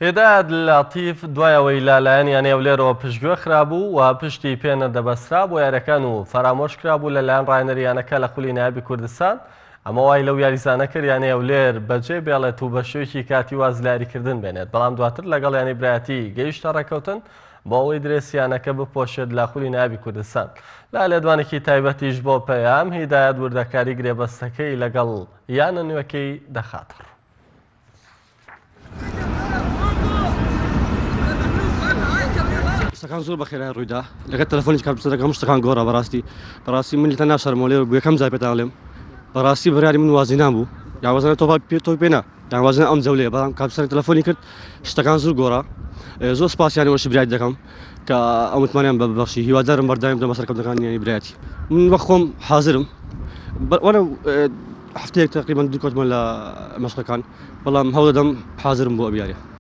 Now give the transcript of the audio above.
هێدایەت لاتیف دوایەوەی لالایەنیان نێولێرەوە پشتگوێ خرابوو و پشتی پێ نەدەبەسترا بۆ یاریەکان و فەرامۆش کرابوو لەلایەن ڕاهێنەریانەکە لە خولی نایابی کوردستان. ئەمە وای لەو یاریزانە کرد یان نێولێر بەجێ بێڵێت و بە شێوەیەکی کاتی واز لایریکردن بێنێت، بەڵام دواتر لەگەڵ یانی برایەتی گەیشتە ڕێکەوتن بۆ ئەوەی درێسیانەکە بپۆشێت لە خولی نایابی کوردستان. لا لێدوانێکی تایبەتیش بۆ پەیام هیدایەت وردەکاری گرێبەستەکەی لەگەڵ یانە نوێکەی دەخاتەڕ. شتەکان زۆر بەخێرای ڕوویدا لەگەڵ تەلەفۆنی کات هەموو شتەکان گۆڕا بەڕاستی من لە ناشەرمەوە لێ یەکەم جار پێتان لێم بەڕاستی بڕیاری من وازی نابوو یاوازانە تۆ پێنا یاوازانە ئەم جەولێ بەڵام کاپسەر تەلەفۆنی کرد شتەکان زۆر گۆڕا زۆر سپاسیانەوەش برایەت دەکەم کە ئەو متمانیان بەبەخشی هیوادارم بەردەوام دەمە سەرکەوتنەکانی برایەتی من وە خۆم حازرم وەرە هەفتەیەک تقریبان دوو کۆتمە لە مەشقەکان بەڵام هەوڵ دەدەم حازرم بۆ ئەو یاریە.